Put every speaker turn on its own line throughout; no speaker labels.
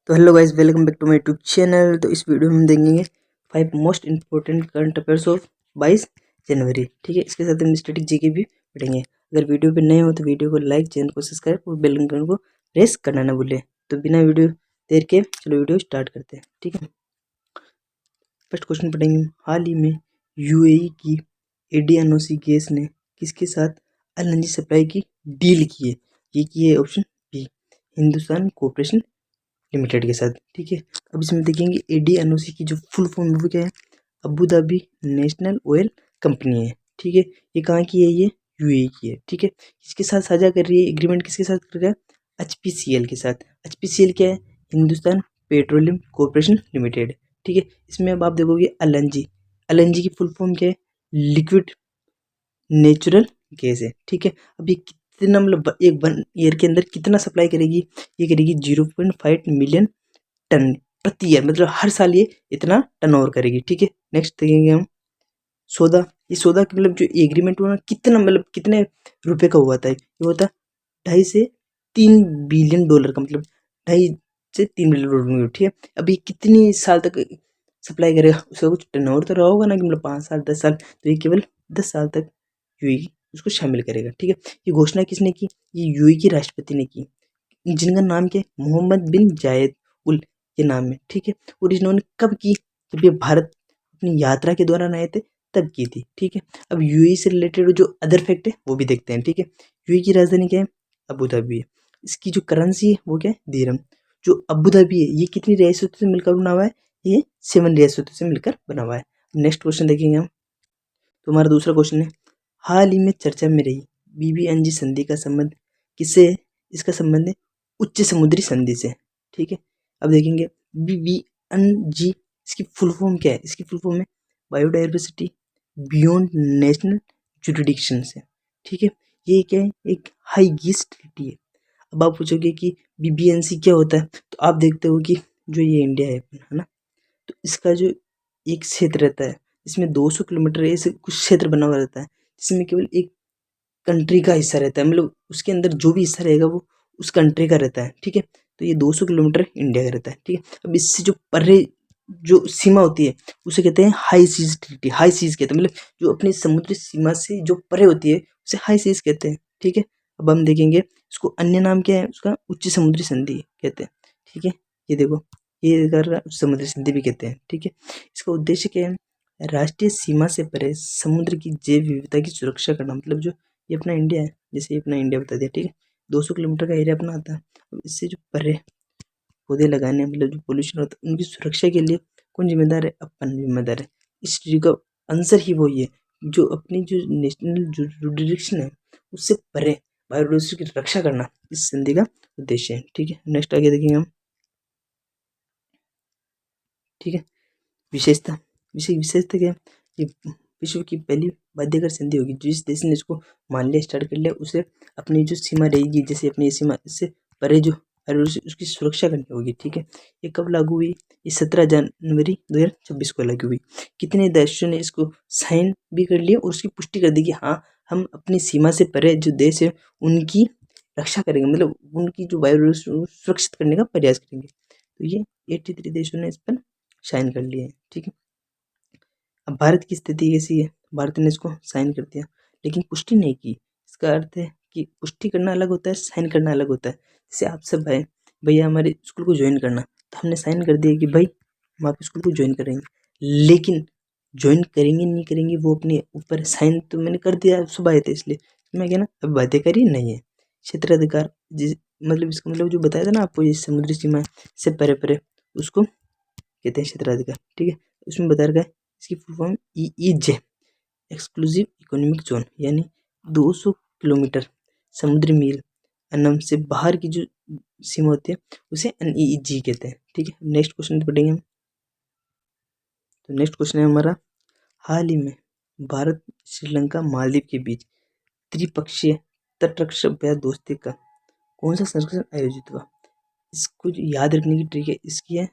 तो hello guys, welcome back to my YouTube channel. तो इस वीडियो में हम देखेंगे 5 most important current affairs of 22 जनवरी। ठीक है, इसके साथ हम स्टैटिक जीके भी पढ़ेंगे। अगर वीडियो पे नए हो तो वीडियो को लाइक, चैनल को सब्सक्राइब और बेल आइकन को प्रेस करना ना भूले। तो बिना वीडियो देर के चलो वीडियो स्टार्ट करते हैं। ठीक है, फर्स्ट क्वेश्चन पढ़ेंगे। हाल ही में यूएई की एडियानोसी गैस ने किसके साथ एलएनजी सप्लाई की डील की है? ये की है option B, Hindustan corporation limited के साथ। ठीक है, अब इसमें देखेंगे एडीएनओसी की जो फुल फॉर्म वो क्या है? Abu Dhabi national oil company है। ठीक है, ये कहाँ की है? ये यूएई की है। ठीक है, इसके साथ साझा कर रही है एग्रीमेंट, किसके साथ कर रहा है? एचपीसीएल के साथ। एचपीसीएल क्या है? Hindustan petroleum corporation limited. ठीक है, इसमें अब आप देखोगे एलएनजी। एलएनजी की फुल फॉर्म क्या है? लिक्विड नेचुरल गैस है। ठीक है, अब ये कितना मतलब एक 1 ईयर के अंदर कितना सप्लाई करेगी? ये करेगी 0.5 मिलियन टन प्रति ईयर, मतलब हर साल ये इतना टर्नओवर करेगी। ठीक है, नेक्स्ट देखेंगे हम सौदा। ये सौदा के मतलब जो एग्रीमेंट हुआ ना, कितना मतलब कितने रुपए का हुआ था? ये हुआ था 2.5 से 3 बिलियन डॉलर का, मतलब 2.5 से 3 बिलियन डॉलर। ठीक है, अभी कितनी साल तक सप्लाई करेगा? उसका कुछ टर्नओवर तो रहा होगा ना, कि मतलब 5 साल 10 साल, तो ये केवल 10 साल तक यूएई उसको शामिल करेगा। ठीक है, ये घोषणा किसने की? ये यूएई की राष्ट्रपति ने की, जिनका नाम क्या है? मोहम्मद बिन जायद उल, ये नाम है। ठीक है, और इन्होंने कब की? जब ये भारत अपनी यात्रा के दौरान आए थे तब की थी। ठीक है, अब यूएई से रिलेटेड जो अदर फैक्ट है वो भी देखते हैं। ठीक है, यूएई की राजधानी क्या है? अबू धाबी है। इसकी जो करेंसी है वो क्या है? दिरहम। जो अबू धाबी है ये कितनी रियासतों से मिलकर बना हुआ है? ये 7 रियासतों से मिलकर बना हुआ है। नेक्स्ट क्वेश्चन देखेंगे हम। तो हमारा दूसरा क्वेश्चन है, हाल ही में चर्चा में रही बीबीएनजी संधि का संबंध किससे है? इसका संबंध है उच्च समुद्री संधि से। ठीक है, अब देखेंगे बीबीएनजी, इसकी फुल फॉर्म क्या है? इसकी फुल फॉर्म है बायोडाइवर्सिटी बियॉन्ड नेशनल जुरिडिक्शन से। ठीक है, ये क्या है? एक हाई गीस ट्रीटी है। अब आप पूछोगे कि बीबीएनसी क्या होता है, तो आप देखते हो कि जो ये इंडिया है ना, तो इसका जो एक क्षेत्र रहता है, इसमें 200 किलोमीटर ऐसे कुछ क्षेत्र बना हुआ रहता है, जिसमें केवल एक कंट्री का हिस्सा रहता है, मतलब उसके अंदर जो भी हिस्सा रहेगा वो उस कंट्री का रहता है। ठीक है, तो ये 200 किलोमीटर इंडिया का रहता है। ठीक है, अब इससे जो परे जो सीमा होती है उसे कहते हैं high seas treaty. High seas कहते हैं, मतलब जो अपनी समुद्री सीमा से जो परे होती है उसे हाई सीज कहते हैं। ठीक है, अब हम देखेंगे इसको अन्य नाम क्या है उसका? उच्च समुद्री संधि कहते हैं। ठीक है, ये देखो, ये समुद्री संधि भी कहते हैं। ठीक है, इसका उद्देश्य क्या है? राष्ट्रीय सीमा से परे समुद्र की जैव विविधता की सुरक्षा करना। मतलब जो ये अपना इंडिया है, जैसे ये अपना इंडिया बता दिया। ठीक है, 200 किलोमीटर का एरिया अपना आता है। अब इससे जो परे पौधे लगाने, मतलब जो पोल्यूशन होता है उनकी सुरक्षा के लिए कौन जिम्मेदार है? अपन जिम्मेदार है। इस चीज का आंसर ही वही है, जो अपनी जो नेशनल जुरिडिक्शन है उससे परे बायोडाइवर्सिटी की रक्षा करना इस संधि का उद्देश्य है। ठीक है, नेक्स्ट आगे देखेंगे हम। ठीक है, विशेषता। विशेषता क्या है? ये विश्व की पहली बाध्यकर संधि होगी। जिस देश ने इसको मान लिया, स्टार्ट कर लिया, उसे अपनी जो सीमा रहेगी, जैसे अपनी सीमा इससे परे जो उसकी सुरक्षा करनी होगी। ठीक है, ये कब लागू हुई? ये 17 जनवरी 2026 को लागू हुई। कितने देशों ने इसको साइन भी कर लिया और उसकी पुष्टि कर दी कि हाँ, हम अपनी सीमा से परे जो देश है उनकी रक्षा करेंगे, मतलब उनकी जो वायु सुरक्षित करने का प्रयास करेंगे। तो ये 83 देशों ने इस पर साइन कर लिए हैं। ठीक है, अब भारत की स्थिति कैसी है? भारत ने इसको साइन कर दिया लेकिन पुष्टि नहीं की। इसका अर्थ है कि पुष्टि करना अलग होता है, साइन करना अलग होता है। जैसे आप सब भाई भैया हमारे स्कूल को ज्वाइन करना, तो हमने साइन कर दिया कि भाई हम आपके स्कूल को ज्वाइन करेंगे, लेकिन ज्वाइन करेंगे नहीं करेंगे वो अपने ऊपर। साइन तो मैंने कर दिया, सुबह आए थे इसलिए मैं क्या ना, अब बाध्यकारी नहीं है। क्षेत्राधिकार जिस मतलब इसका मतलब जो बताया था ना आपको, ये समुद्री सीमा से परे परे, उसको कहते हैं क्षेत्राधिकार। ठीक है, उसमें बता रखा है इसकी full form EEZ, exclusive economic zone, यानी 200 किलोमीटर समुद्री मील अनम से बाहर की जो सीमा होती है उसे एनईईजी कहते हैं। ठीक है, नेक्स्ट क्वेश्चन पढ़ेंगे हम। तो नेक्स्ट क्वेश्चन है हमारा, हाल ही में भारत श्रीलंका मालदीव के बीच त्रिपक्षीय तटरक्षक अभ्यास दोस्ती का कौन सा संस्करण आयोजित हुआ? इसको जो याद रखने की ट्रिक है इसकी है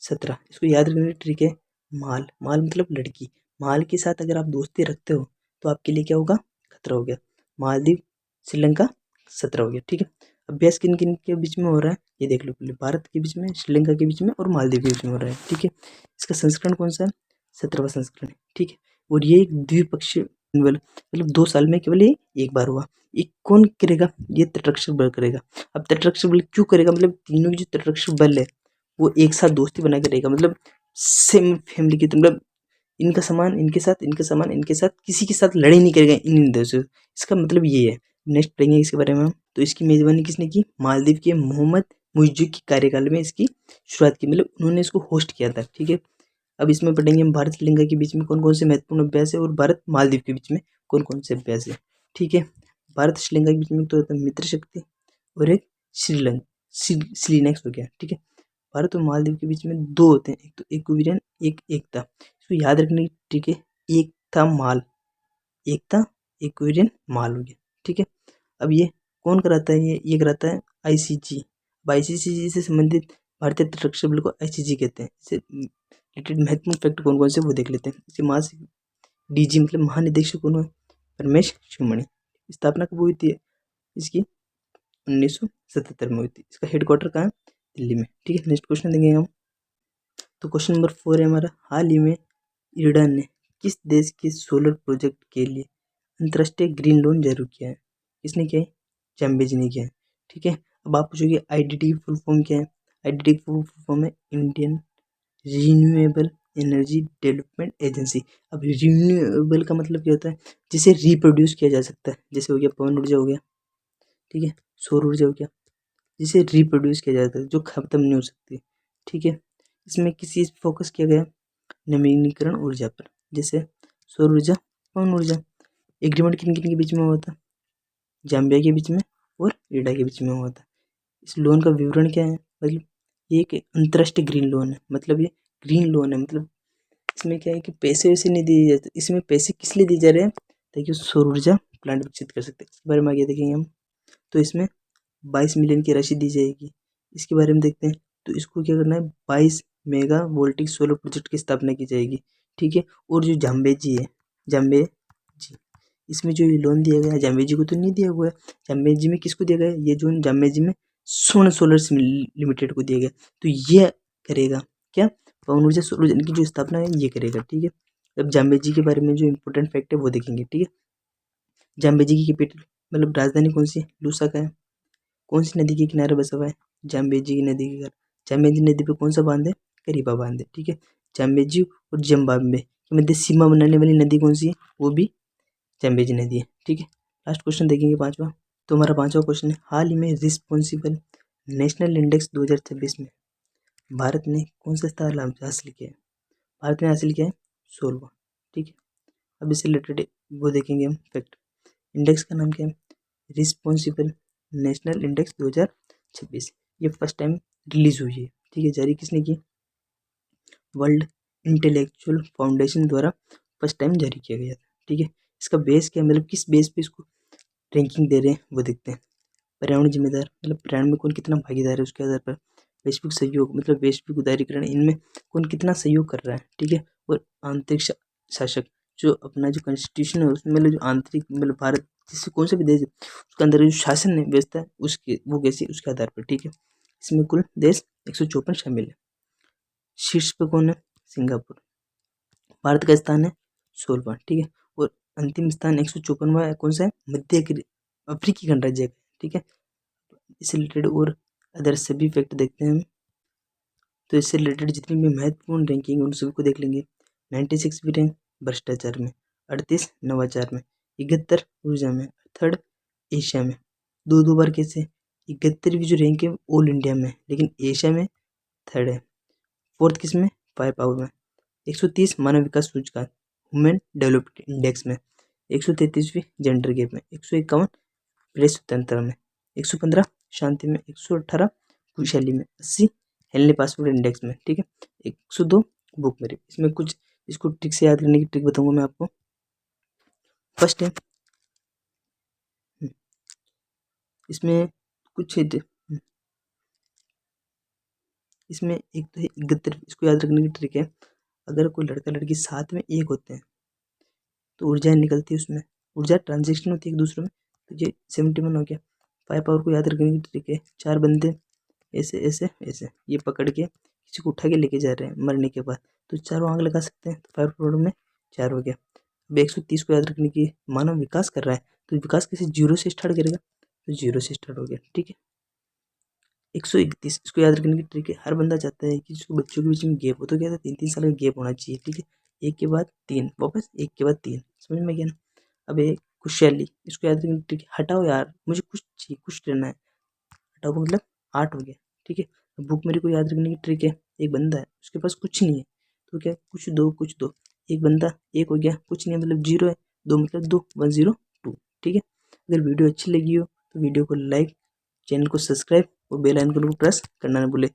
17। इसको याद रखने की ट्रिक है माल। माल मतलब लड़की। माल के साथ अगर आप दोस्ती रखते हो तो आपके लिए क्या होगा? खतरा हो गया। मालदीव श्रीलंका 17 हो गया। ठीक है, अभ्यास किन किन के बीच में हो रहा है ये देख लो पहले। भारत के बीच में, श्रीलंका के बीच में और मालदीव के बीच में हो रहा है। ठीक है, इसका संस्करण कौन सा है? 17वां संस्करण है। ठीक है, और ये एक द्विपक्षीय मतलब 2 साल में केवल ये एक बार हुआ। ये कौन करेगा? ये तटरक्षक बल करेगा। अब तटरक्षक बल क्यों करेगा? मतलब तीनों की जो तटरक्षक बल है वो एक साथ दोस्ती बना के रहेगा, मतलब सेम फैमिली की, मतलब इनका सामान इनके साथ, इनका सामान इनके साथ, किसी के साथ लड़ाई नहीं करेगा इन देशों से। इसका मतलब ये है। नेक्स्ट पढ़ेंगे इसके बारे में हम। तो इसकी मेजबानी किसने की? मालदीव के मोहम्मद मुइज़्ज़ के कार्यकाल में इसकी शुरुआत की, मतलब उन्होंने इसको होस्ट किया था। ठीक है, अब इसमें पढ़ेंगे हम भारत श्रीलंका के बीच में कौन कौन से महत्वपूर्ण अभ्यास है और भारत मालदीव के बीच में कौन कौन से अभ्यास है। ठीक है, भारत श्रीलंका के बीच में तो होता है मित्र शक्ति और एक श्रीलंका श्रीनेक्स हो गया। ठीक है, भारत और मालदीव के बीच में 2 होते हैं, एक तो इक्विरियन, एक एकता। इसको याद रखने की ट्रिक है, एकता माल, एकता इक्विरियन माल हो गया। ठीक है, अब ये कौन कराता है? ये कराता है आईसीजी। अब आईसीजी से संबंधित भारतीय तटरक्षक बल को आईसीजी कहते हैं। इससे रिलेटेड महत्वपूर्ण फैक्ट कौन कौन से वो देख लेते हैं। इसके डीजी मतलब महानिदेशक कौन है? परमेश शिरोमणि। स्थापना कब हुई थी इसकी? 1977 में हुई थी। इसका हेडक्वार्टर कहाँ है? दिल्ली में। ठीक है, नेक्स्ट क्वेश्चन देंगे हम। तो क्वेश्चन नंबर 4 है हमारा, हाल ही में इरडा ने किस देश के सोलर प्रोजेक्ट के लिए अंतर्राष्ट्रीय ग्रीन लोन जारी किया है? किसने किया है? जाम्बिया ने किया है। ठीक है, अब आप पूछोगे आईडीडी फुल फॉर्म क्या है? आईडीडी फुल फॉर्म है Indian renewable energy development agency. अब रिन्यूएबल का मतलब क्या होता है? जिसे रिप्रोड्यूस किया जा सकता है, जैसे हो गया पवन ऊर्जा हो गया, ठीक है, सौर ऊर्जा हो गया, जिसे रिप्रोड्यूस किया जाता है, जो खत्म नहीं हो सकती। ठीक है, इसमें किस चीज़ पर फोकस किया गया? नवीनीकरण ऊर्जा पर, जैसे सौर ऊर्जा, पवन ऊर्जा। एग्रीमेंट किन किन के बीच में हुआ था? जाम्बिया के बीच में और इरडा के बीच में हुआ था। इस लोन का विवरण क्या है? मतलब ये एक अंतर्राष्ट्रीय ग्रीन लोन है, मतलब ये ग्रीन लोन है, मतलब इसमें क्या है कि पैसे वैसे नहीं दिए जाते। इसमें पैसे किस लिए दिए जा रहे हैं? ताकि सौर ऊर्जा प्लांट विकसित कर सकते हैं। इसके बारे में आगे देखेंगे हम। तो इसमें 22 मिलियन की राशि दी जाएगी। इसके बारे में देखते हैं। तो इसको क्या करना है? 22 मेगा वोल्टिक सोलर प्रोजेक्ट की स्थापना की जाएगी। ठीक है, और जो जाम्बेजी है, जाम्बेजी, इसमें जो ये लोन दिया गया है जाम्बेजी को तो नहीं दिया हुआ है। जाम्बेजी में किसको दिया गया है? ये जो जाम्बेजी में स्वर्ण सोलर्स लिमिटेड को दिया गया। तो ये करेगा क्या? पवन ऊर्जा सौर ऊर्जा की जो स्थापना है ये करेगा। ठीक है, अब जाम्बेजी के बारे में जो इंपॉर्टेंट फैक्ट है वो देखेंगे। ठीक है, जाम्बेजी की कैपिटल मतलब राजधानी कौन सी? लूसाका है। कौन सी नदी के किनारे बसा हुआ है? जाम्बेजी की नदी के किनारे। जाम्बेजी नदी पे कौन सा बांध है? करीबा बांध है। ठीक है, जाम्बेजी और जिम्बाब्वे के मध्य सीमा बनाने वाली नदी कौन सी है? वो भी जाम्बेजी नदी है। ठीक है, लास्ट क्वेश्चन देखेंगे 5वां। तो हमारा 5वां क्वेश्चन है, हाल ही में रिस्पॉन्सिबल नेशनल इंडेक्स 2026 में भारत ने कौन सा स्थान हासिल किया है? भारत ने हासिल किया है 16वां। ठीक है, अब इससे रिलेटेड वो देखेंगे हम फैक्ट। इंडेक्स का नाम क्या है? Responsible national index 2026। ये फर्स्ट टाइम रिलीज हुई है। ठीक है, जारी किसने की? वर्ल्ड इंटेलेक्चुअल फाउंडेशन द्वारा फर्स्ट टाइम जारी किया गया था। ठीक है, इसका बेस क्या, मतलब किस बेस पे इसको रैंकिंग दे रहे हैं वो देखते हैं। पर्यावरण जिम्मेदार, मतलब पर्यावरण में कौन कितना भागीदार है उसके आधार पर। वैश्विक सहयोग, मतलब वैश्विक उदारीकरण, इनमें कौन कितना सहयोग कर रहा है। ठीक है, और आंतरिक शासक, जो अपना जो कॉन्स्टिट्यूशन है उसमें मतलब जो आंतरिक मतलब भारत जिससे कौन सा भी देश है उसके अंदर जो शासन है व्यवस्था है उसके वो कैसी उसके आधार पर। ठीक है, इसमें कुल देश 154 शामिल है। शीर्ष पे कौन है? सिंगापुर। भारत का स्थान है 16वां। ठीक है, और अंतिम स्थान 154वां है, कौन सा है? मध्य अफ्रीकी गणराज्य का। ठीक है, इससे रिलेटेड और अदर सभी फैक्ट देखते हैं हम। तो इससे रिलेटेड जितनी भी महत्वपूर्ण रैंकिंग उन सभी को देख लेंगे। 96वीं रैंक भ्रष्टाचार में, 38 नवाचार में, 71 ऊर्जा में, थर्ड एशिया में। दो बार कैसे? 71वीं जो रैंक है ऑल इंडिया में, लेकिन एशिया में थर्ड है। फोर्थ किस में? फायर पावर में। 130 मानव विकास सूचकांक ह्यूमन डेवलपमेंट इंडेक्स में, 133वीं जेंडर गैप में, 151 प्रेस स्वतंत्रता में, 115 शांति में, 118 खुशहाली में, 80 हेनली पासवर्ड इंडेक्स में। ठीक है, 102 बुक मेरी। इसमें कुछ इसको ट्रिक से याद करने की ट्रिक बताऊंगा मैं आपको। फर्स्ट है इसमें कुछ इसमें एक तो है 71, इसको याद रखने की ट्रिक है। अगर कोई लड़का लड़की साथ में एक होते हैं तो ऊर्जा निकलती है उसमें, ऊर्जा ट्रांजेक्शन होती है एक दूसरे में। तो ये 71 हो गया। फायर पावर को याद रखने की ट्रिक है, 4 बंदे ऐसे ऐसे ऐसे ये पकड़ के किसी को उठा के लेके जा रहे हैं मरने के बाद, तो 4 आग लगा सकते हैं, तो फायर पावर में 4 हो गया। अब 130 को याद रखने की, मानव विकास कर रहा है तो विकास कैसे 0 से स्टार्ट करेगा, तो 0 से स्टार्ट हो गया। ठीक है, 131 इसको याद रखने की ट्रिक है, हर बंदा चाहता है कि जिसको बच्चों के बीच में गैप हो, तो क्या था 3-3 साल का गैप होना चाहिए। ठीक है, एक के बाद 3 वापस, एक के बाद 3, समझ में गया ना। अब एक खुशहाली, इसको याद रखने की ट्रिक है, हटाओ यार मुझे कुछ चाहिए, कुछ लेना है, हटाओ का मतलब 8 हो गया। ठीक है, भूख मेरे को याद रखने की ट्रिक है, एक बंदा है उसके पास कुछ नहीं है, तो क्या कुछ दो कुछ दो, एक बंदा एक हो गया, कुछ नहीं है मतलब 0 है, 2 मतलब 2, 102। ठीक है, अगर वीडियो अच्छी लगी हो तो वीडियो को लाइक, चैनल को सब्सक्राइब और बेल आइकन को प्रेस करना ना भूले।